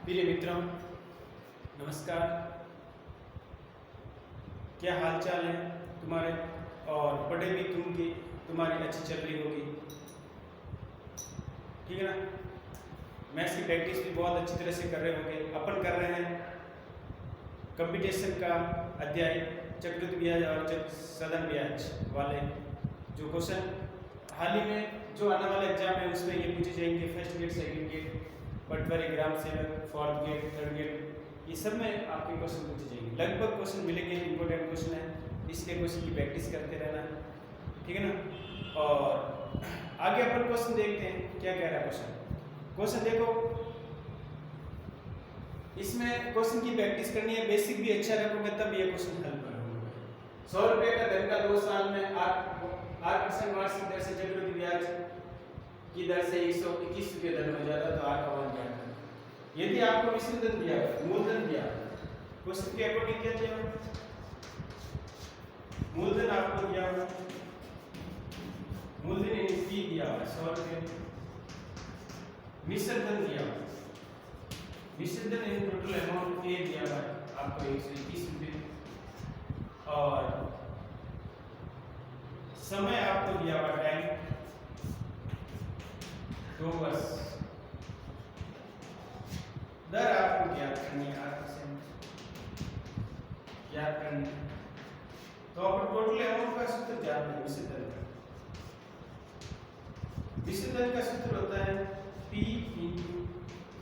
प्रिय मित्रों, नमस्कार। क्या हाल चाल है तुम्हारे? और पढ़ाई भी तुम्हारी अच्छी चल रही होगी, ठीक है ना? मैथ्स की प्रैक्टिस भी बहुत अच्छी तरह से कर रहे होंगे। अपन कर रहे हैं कंप्यूटेशन का अध्याय चक्रवृद्धि ब्याज और सधन ब्याज वाले जो क्वेश्चन हाल ही में जो आने वाला एग्जाम है उसमें ये पूछे जाएंगे। फर्स्ट ग्रेड, सेकंड ग्रेड, पटवारी, ग्राम सेवक, फोर्थ ग्रेड, थर्ड ग्रेड, ये सब में आपके क्वेश्चन पूछे जाएंगे। लगभग क्वेश्चन मिलेंगे, इंपॉर्टेंट क्वेश्चन है, इसलिए क्वेश्चन की प्रैक्टिस करते रहना है, ठीक है ना? और आगे अपन क्वेश्चन देखते हैं क्या कह रहा है क्वेश्चन। क्वेश्चन देखो, इसमें क्वेश्चन की प्रैक्टिस करनी है, बेसिक भी अच्छा रखोगे तब ये क्वेश्चन हल करोगे। 100 रुपये का धन का 2 साल में 8% वार्षिक दर से चक्रवृद्धि ब्याज की दर से 121 रुपये धन हो जाता तो आर का मान क्या है? यदि आपको मिश्रित धन दिया, मूलधन दिया, क्वेश्चन के अकॉर्डिंग क्या दिया? मूलधन आपको दिया हुआ, मूलधन इन पी दिया हुआ 100 रुपये, मिश्रित धन दिया हुआ, मिश्रित धन इन टोटल अमाउंट ए दिया हुआ आपको 121 रुपये, और समय आपको दिया हुआ टाइम 2 वर्ष, दर आपको ज्ञात करनी है 8% ज्ञात करनी है। तो अपन टोटल अमाउंट का सूत्र ज्ञात है मिश्रित धन का। मिश्रित धन का सूत्र होता है P ×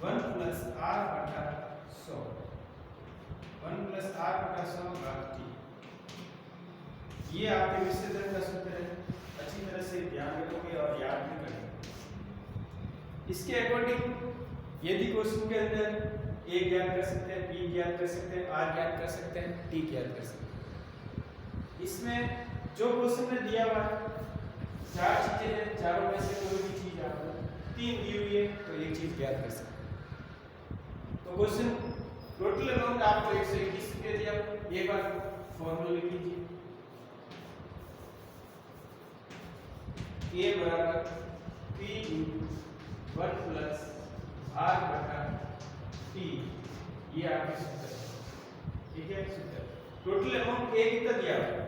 1 + R बटा 100, 1 + R बटा 100 घात T। ये आपके मिश्रित धन का सूत्र है। अच्छी तरह से ध्यान रखोगे और याद भी करेंगे। इसके अकॉर्डिंग यदि क्वेश्चन के अंदर A ज्ञात कर सकते हैं, P ज्ञात कर सकते हैं, R ज्ञात कर सकते हैं, T ज्ञात कर सकते हैं। इसमें जो क्वेश्चन में दिया हुआ 4 चीजें हैं, चारों में से कोई भी चीज आपको 3 दी हुई है तो एक चीज ज्ञात कर सकते हैं। तो क्वेश्चन टोटल अमाउंट आपको 121 रुपये दिया। एक बार फॉर्मूला लिख लीजिए, A बराबर P × 1 + R बटा T, ये आपके सूत्र है, ठीक है? सूत्र टोटल अमाउंट A कितना दिया हुआ?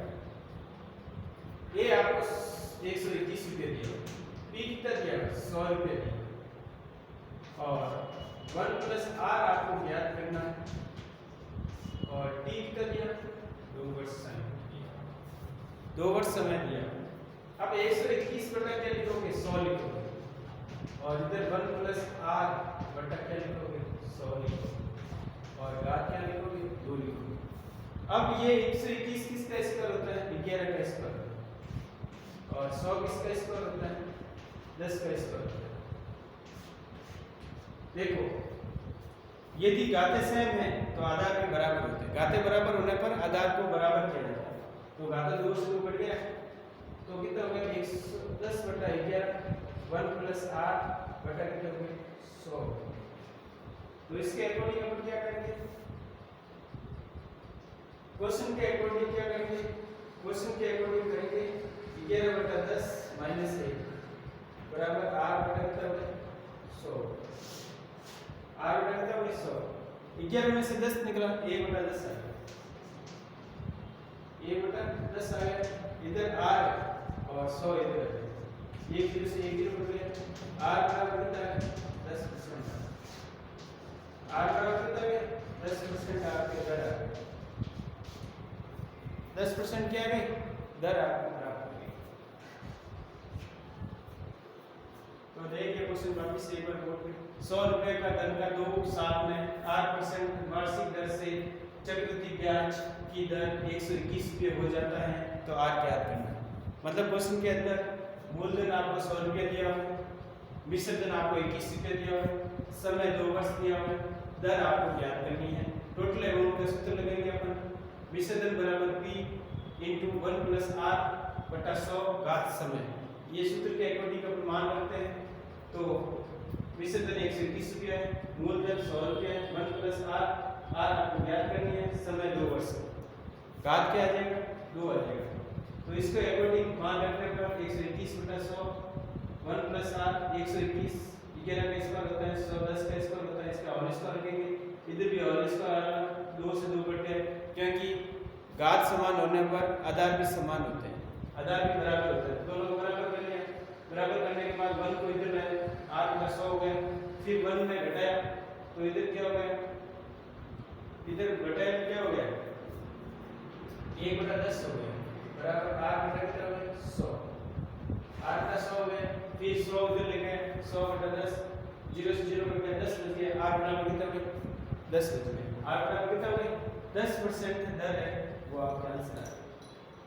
A आपको 121 रुपये दिया, P कितना दिया? 100 रुपये दिया, और 1 + R आपको ज्ञात करना है, और T कितना दिया? 2 वर्ष समय दिया, 2 वर्ष समय दिया। अब 121 बटा क्या लिखोगे? 100 लिखोगे, और इधर 1 + R बटा क्या लिखोगे? 100 लिखोगे, और घात क्या लिखोगे? 2 लिखोगे। अब ये 121 किसका स्क्वायर होता है? 11 का स्क्वायर, और 100 किसका स्क्वायर होता है? 10 का स्क्वायर होता है। देखो, यदि घातें सेम है तो आधार के बराबर होते हैं। घातें बराबर होने पर आधार को बराबर किया जाता है। तो घाता 2 से 2 बढ़ गया तो कितना हो गया? 110 बटा 11, 1 + R बटा कितना हो गया? 100। तो इसके अकॉर्डिंग अपन क्या करेंगे? क्वेश्चन के अकॉर्डिंग क्या करेंगे? क्वेश्चन के अकॉर्डिंग करेंगे 11 बटा 10 माइनस 1 बराबर R बटा कितना हो गया? 100। R बटा कितना हो गया? 100। 11 में से 10 निकला, A बटा 10 आ गया, A बटा 10 आ गया। इधर R और 100 इधर है, 1 0 से 1 0 बढ़ गया। R बराबर कितना है? 10%। R बराबर कितना है? 10% आपके दर आ गई। 10% क्या है? दर आपको प्राप्त हो गई। तो देखिए क्वेश्चन वापस से एक बार बोल के, 100 रुपये का धन का 2 साल में 8% वार्षिक दर से चक्रवृद्धि ब्याज की दर 121 रुपये हो जाता है तो R ज्ञात करना है। मतलब क्वेश्चन के अंदर मूलधन आपको 100 रुपये दिया हुआ, मिश्रित धन आपको 21 रुपये दिया हुआ, समय 2 वर्ष दिया हुआ, दर आपको ज्ञात करनी है। टोटल अमाउंट का सूत्र लगाएंगे अपन, मिश्रित धन बराबर P × 1 + R बटा 100 घात समय। ये सूत्र के अकॉर्डिंग अपन मान रखते हैं। तो मिश्रित धन 121 रुपये है, मूलधन 100 रुपये है, 1 + R आपको ज्ञात करनी है, समय 2 वर्ष, घात क्या आ जाएगा? 2 आ जाएगा। तो इसके अकॉर्डिंग मान रखने पर 121 बटा 100, 1 + R 121, 11 का स्क्वायर होता है 100, 10 का स्क्वायर होता है, इसका होल स्क्वायर रखेंगे इधर भी और इसका 2 से 2 कटे, क्योंकि घात समान होने पर आधार भी समान होते हैं, आधार भी बराबर होते हैं। दोनों को बराबर कर लिया, बराबर करने के बाद 1 को इधर लाए, 8 का 100 हो गया, फिर 1 में घटाया तो इधर क्या हो गया, इधर घटाया तो क्या हो गया 1/10 हो गया, बराबर 8 बटा कितना हो गया 100, 8 का 100 हो गया, फिर 100 उधर ले गए, 100/10, 0 से 0 कट गया, 10 बच गया, 8 बराबर कितना हो गया 10 बच गया, 8 बराबर कितना हो गया 10% दर है वो आपका आंसर है।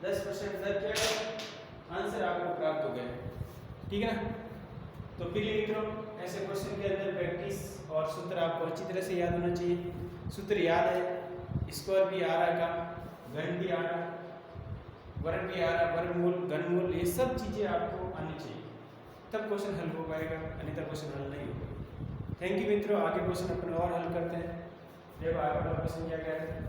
10% दर क्या है, आंसर आपको प्राप्त हो गया, ठीक है ना। तो प्रिय मित्रों, ऐसे क्वेश्चन के अंदर प्रैक्टिस और सूत्र आपको अच्छी तरह से याद होना चाहिए। सूत्र याद है, स्क्वायर भी आ रहा है, काम घन भी आ रहा है, वर्ग भी आ रहा है, वर्गमूल, घनमूल, ये सब चीज़ें आपको आनी चाहिए, तब क्वेश्चन हल हो पाएगा, अन्यथा क्वेश्चन हल नहीं होगा। थैंक यू मित्रों, आगे क्वेश्चन अपन और हल करते हैं। देखो आगे वाला क्वेश्चन क्या कह रहे हैं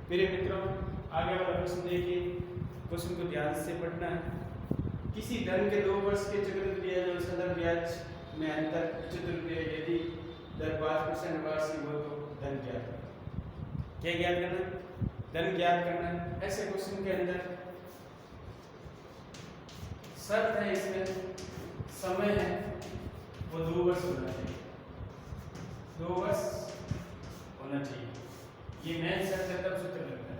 मेरे मित्रों, आगे वाला क्वेश्चन देखिए, क्वेश्चन को ध्यान से पढ़ना है। किसी धन के 2 वर्ष के चक्रवृद्धि ब्याज और सदर ब्याज में अंतर 75 रुपये, यदि दर 5% वार्षिक हो तो धन ज्ञात करना। क्या ज्ञात करना, धन ज्ञात करना। ऐसे क्वेश्चन के अंदर शर्त है, इसमें समय है वो 2 वर्ष होना चाहिए, 2 वर्ष होना चाहिए, ये मेन शर्त है, तब सूत्र लगता है।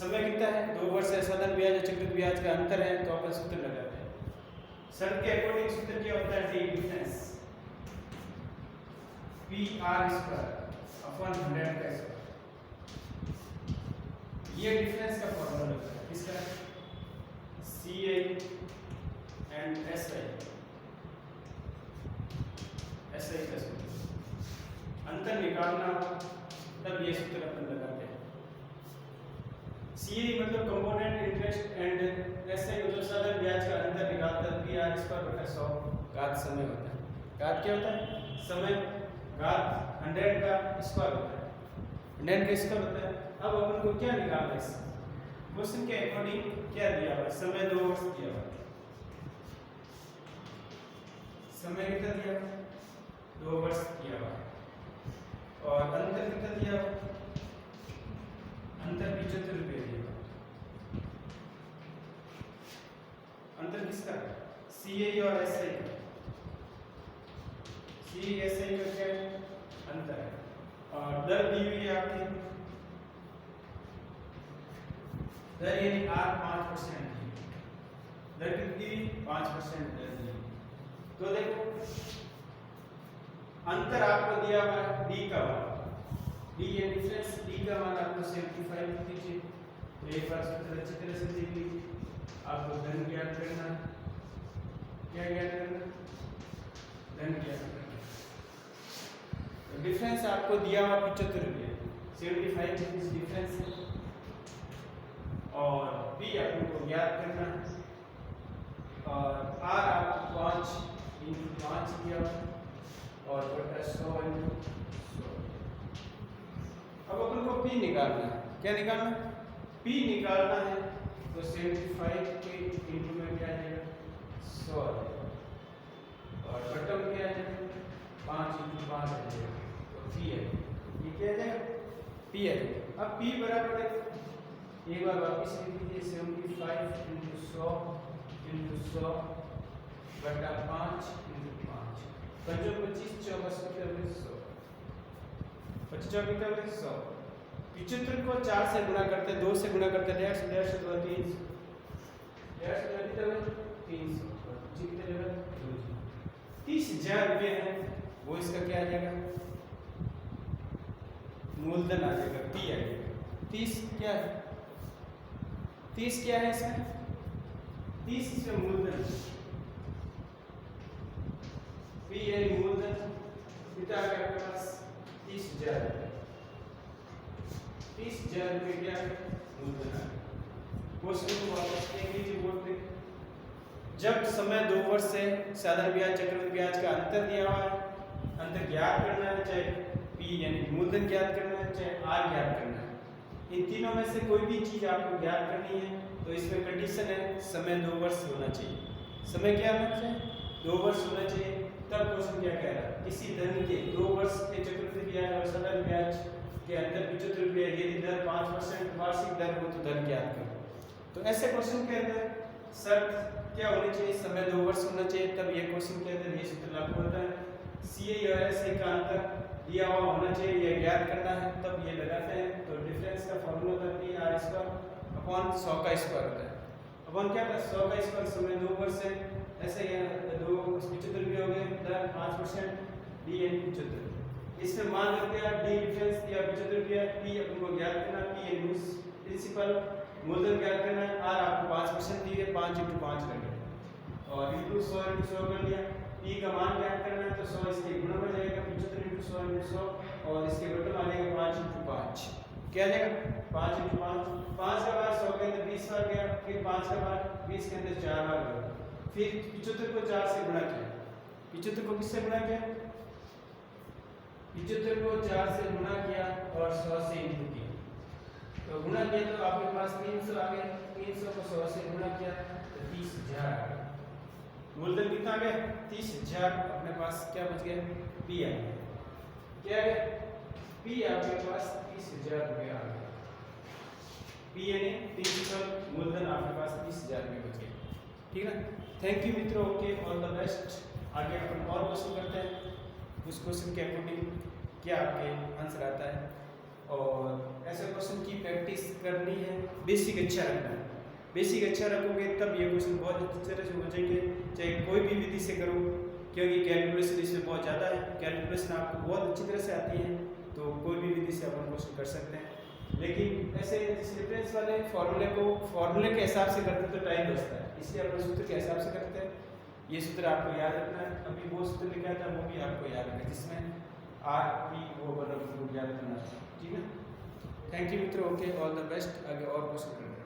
समय कितना है 2 वर्ष है, सदन ब्याज और चक्रवृद्धि ब्याज का अंतर है, तो अपन सूत्र लगाते हैं। शर्त के अकॉर्डिंग सूत्र क्या होता है, डी डिफरेंस PR² अपॉन 100 का स्क्वायर, ये डिफरेंस का फॉर्मूला लगता है, किसका, CA एंड SI का सूत्र, अंतर निकालना तब ये सूत्र अपन लगाते हैं। CA मतलब कंपोनेंट इंटरेस्ट एंड SI मतलब सदर ब्याज का अंतर निकालता है, PR² 100 घात समय होता है। घात क्या होता है, समय, घात 100 का स्क्वायर होता है, 100 का स्क्वायर होता है। अब अपन को क्या निकालना है, इस क्वेश्चन के अकॉर्डिंग क्या दिया हुआ है, समय 2 वर्ष दिया हुआ है, समय कितना दिया हुआ है 2 वर्ष दिया हुआ है, और अंतर कितना दिया हुआ है, अंतर 75 रुपये दिया हुआ है। अंतर किसका, CA और SI का, CA SI का क्या है अंतर है, और दर दी हुई है आपकी, दर यानी R 5% की, दर कितनी 5% दर दी। तो देखो अंतर आपको दिया हुआ है D का मान, D ये डिफरेंस, D का मान आपको 75 दीजिए, तो एक बार सूत्र अच्छी तरह से देख लीजिए। आपको धन ज्ञात करना है, क्या ज्ञात करना, धन ज्ञात करना। तो डिफरेंस आपको दिया हुआ 75 रुपये, 75 रुपीज डिफरेंस है, और P आपको ज्ञात करना है, और R आपको 5 × 5 दिया और बटा 100 × 100। अब अपन को P निकालना है, क्या निकालना है, P निकालना है, तो 75 के इंटू में क्या आ जाएगा 100 आ जाएगा, और बटा में क्या आ जाएगा 5 × 5 आ जाएगा, तो P है, ये क्या आ जाएगा P है। अब P बराबर है, एक बार वापस लिख दीजिए, 75 × 100 × 100 बटा 5 × 5, 25 25 24 100, 25 24 100, 75 को 4 से गुणा करते, 2 से गुणा करते, 150 150 2 300, 300 कितने जगह 30,000 रुपये है, वो इसका क्या आ जाएगा मूलधन आ जाएगा, P आ जाएगा। 30 क्या है, 30 क्या है इसमें, 30 इसमें मूलधन, P यानी मूलधन कितना आ गया आपके पास 30,000 रुपये, 30,000 रुपये क्या मूलधन आ गया। क्वेश्चन को वापस देख लीजिए बोर्ड पे, जब समय 2 वर्ष से साधारण ब्याज चक्रवृद्धि ब्याज का अंतर दिया हुआ है, अंतर ज्ञात करना है, चाहे P यानी मूलधन ज्ञात करना है, चाहे R ज्ञात करना है, इन तीनों में से कोई भी चीज आपको ज्ञात करनी है, तो इसमें कंडीशन है समय 2 वर्ष होना चाहिए। समय क्या होना चाहिए 2 वर्ष होना चाहिए, तब क्वेश्चन क्या कह रहा है, किसी धन के 2 वर्ष के चक्रवृद्धि ब्याज और सतत ब्याज के अंतर 75 रुपये यदि दर 5% वार्षिक दर हो तो धन ज्ञात करो। तो ऐसे क्वेश्चन के अंदर शर्त क्या होनी चाहिए, समय 2 वर्ष होना चाहिए, तब ये क्वेश्चन के अंदर ये सूत्र लागू होता है। CA और SA का अंतर दिया हुआ होना चाहिए, ये ज्ञात करना है, तब ये लगाते हैं। तो डिफरेंस का फार्मूला होता है PR² अपॉन 100 का स्क्वायर होता है। अपन क्या था 100 का स्क्वायर, समय 2 वर्ष है, ऐसे ही 2 75 रुपये हो गए, दर 5% D यानी 75। इसमें मान लो क्या D डिफरेंस दिया 75 रुपये, P अपन को ज्ञात करना, P यानी प्रिंसिपल मूलधन ज्ञात करना है, R आपको 5% दिए, 5 × 5 कर लिया और इंटू 100 × 100 कर लिया। P का मान ज्ञात करना है तो 100 इसके गुणा में जाएगा, 75 × 100 × 100 और इसके बटन आ जाएगा 5 × 5, क्या आ जाएगा 5 × 5, 5 का बार 100 के अंदर 20 बार गया, फिर 5 का बार 20 के अंदर 4 बार गया, फिर 75 को 4 से गुणा किया, 75 को किससे गुणा किया, 75 को 4 से गुणा किया और 100 से इंटू किया, तो गुणा किया तो आपके पास 300 आ गया, 300 को 100 से गुणा किया तो 30,000 आ गया। मूलधन कितना आ गया 30,000, अपने पास क्या बच गया P आ गया, क्या आ गया P आपके पास 30,000 रुपये आ गया। P यानी प्रिंसिपल मूलधन आपके पास 30,000 रुपये बच गया, ठीक है ना। थैंक यू मित्रों, ओके, ऑल द बेस्ट। आगे अपन और क्वेश्चन करते हैं, उस क्वेश्चन के अकॉर्डिंग क्या आपके आंसर आता है, और ऐसे क्वेश्चन की प्रैक्टिस करनी है, बेसिक अच्छा रखना है। बेसिक अच्छा रखोगे तब ये क्वेश्चन बहुत अच्छी तरह से हो जाएंगे, चाहे कोई भी विधि से करो, क्योंकि कैलकुलेशन इसमें बहुत ज़्यादा है, कैलकुलेशन आपको बहुत अच्छी तरह से आती है, तो कोई भी विधि से अपन क्वेश्चन कर सकते हैं। लेकिन ऐसे डिफरेंस वाले फॉर्मूले के हिसाब से करते तो टाइम बचता है, इसलिए अपन सूत्र के हिसाब से करते हैं। ये सूत्र आपको याद रखना है, अभी वो सूत्र लिखा था वो भी आपको याद रखना है, जिसमें RP वो बराबर याद करना है, ठीक है। थैंक यू मित्रों, ओके, ऑल द बेस्ट। आगे और क्वेश्चन करते हैं।